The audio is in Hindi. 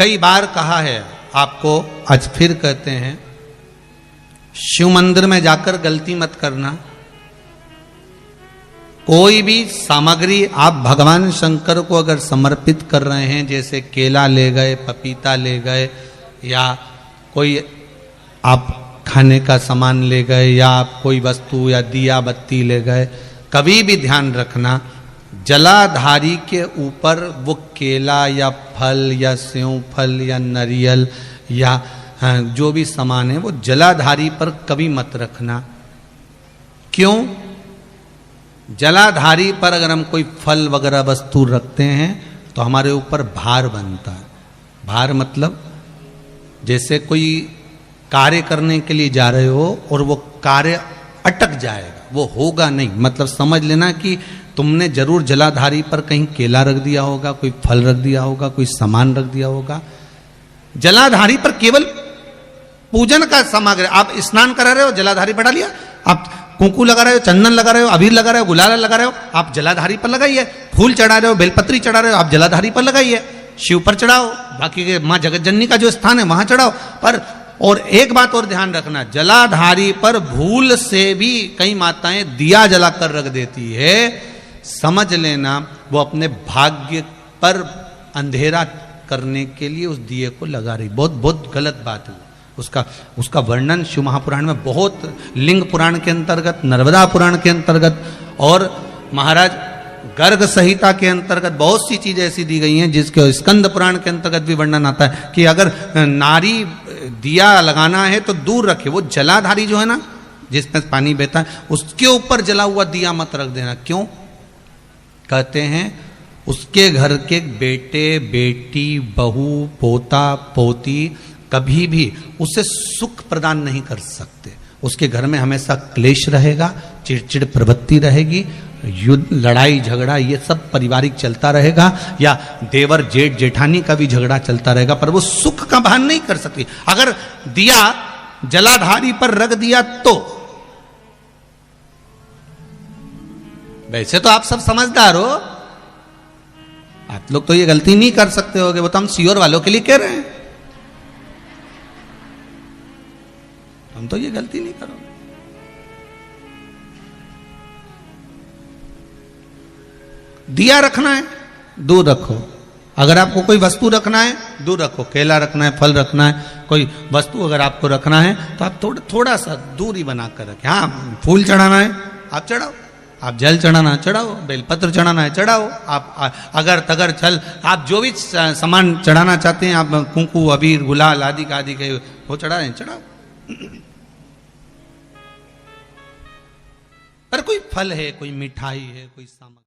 कई बार कहा है आपको, आज फिर कहते हैं, शिव मंदिर में जाकर गलती मत करना। कोई भी सामग्री आप भगवान शंकर को अगर समर्पित कर रहे हैं, जैसे केला ले गए, पपीता ले गए, या कोई आप खाने का सामान ले गए, या आप कोई वस्तु या दिया बत्ती ले गए, कभी भी ध्यान रखना जलाधारी के ऊपर वो केला या फल या सेव फल या नारियल या जो भी सामान है वो जलाधारी पर कभी मत रखना। क्यों? जलाधारी पर अगर हम कोई फल वगैरह वस्तु रखते हैं तो हमारे ऊपर भार बनता है। भार मतलब जैसे कोई कार्य करने के लिए जा रहे हो और वो कार्य अटक जाएगा, वो होगा नहीं, मतलब समझ लेना कि तुमने जरूर जलाधारी पर कहीं केला रख दिया होगा, कोई फल रख दिया होगा, कोई सामान रख दिया होगा। जलाधारी पर केवल पूजन का सामग्री, आप स्नान करा रहे हो, जलाधारी पर डालिए, आप कुंकू लगा रहे हो, चंदन लगा रहे हो, अबीर लगा रहे हो, गुलाल लगा रहे हो, आप जलाधारी पर लगाइए। फूल चढ़ा रहे हो, बेलपत्री चढ़ा रहे हो, आप जलाधारी पर लगाइए। शिव पर चढ़ाओ, बाकी के माँ जगत जननी का जो स्थान है वहां चढ़ाओ। पर और एक बात और ध्यान रखना, जलाधारी पर भूल से भी कई माताएं दिया जलाकर रख देती है, समझ लेना वो अपने भाग्य पर अंधेरा करने के लिए उस दिए को लगा रही। बहुत बहुत गलत बात है। उसका वर्णन शिव महापुराण में बहुत, लिंग पुराण के अंतर्गत, नर्मदा पुराण के अंतर्गत और महाराज गर्ग संहिता के अंतर्गत बहुत सी चीजें ऐसी दी गई हैं, जिसके स्कंद पुराण के अंतर्गत भी वर्णन आता है कि अगर नारी दिया लगाना है तो दूर रखे। वो जलाधारी जो है ना, जिसमें पानी बहता है, उसके ऊपर जला हुआ दिया मत रख देना। क्यों? कहते हैं उसके घर के बेटे बेटी बहू पोता पोती कभी भी उसे सुख प्रदान नहीं कर सकते। उसके घर में हमेशा क्लेश रहेगा, चिड़चिड़ प्रवृत्ति रहेगी, युद्ध लड़ाई झगड़ा ये सब पारिवारिक चलता रहेगा, या देवर जेठ जेठानी का भी झगड़ा चलता रहेगा, पर वो सुख का भान नहीं कर सकती। अगर दिया जलाधारी पर रख दिया तो, वैसे तो आप सब समझदार हो, आप लोग तो ये गलती नहीं कर सकते होगे, वो तो हम सियोर वालों के लिए कह रहे हैं, हम तो ये गलती नहीं करोगे। दिया रखना है दूर रखो। अगर आपको कोई वस्तु रखना है दूर रखो, केला रखना है, फल रखना है, कोई वस्तु अगर आपको रखना है तो आप थोड़ा सा दूरी बनाकर रखें। हाँ, फूल चढ़ाना है आप चढ़ाओ, आप जल चढ़ाना चढ़ाओ, बेलपत्र चढ़ाना है चढ़ाओ, आप अगर तगर छल, आप जो भी सामान चढ़ाना चाहते हैं, आप कुंकू अबीर गुलाल आदि के वो चढ़ा रहे हैं चढ़ाओ। पर कोई फल है, कोई मिठाई है, कोई सामान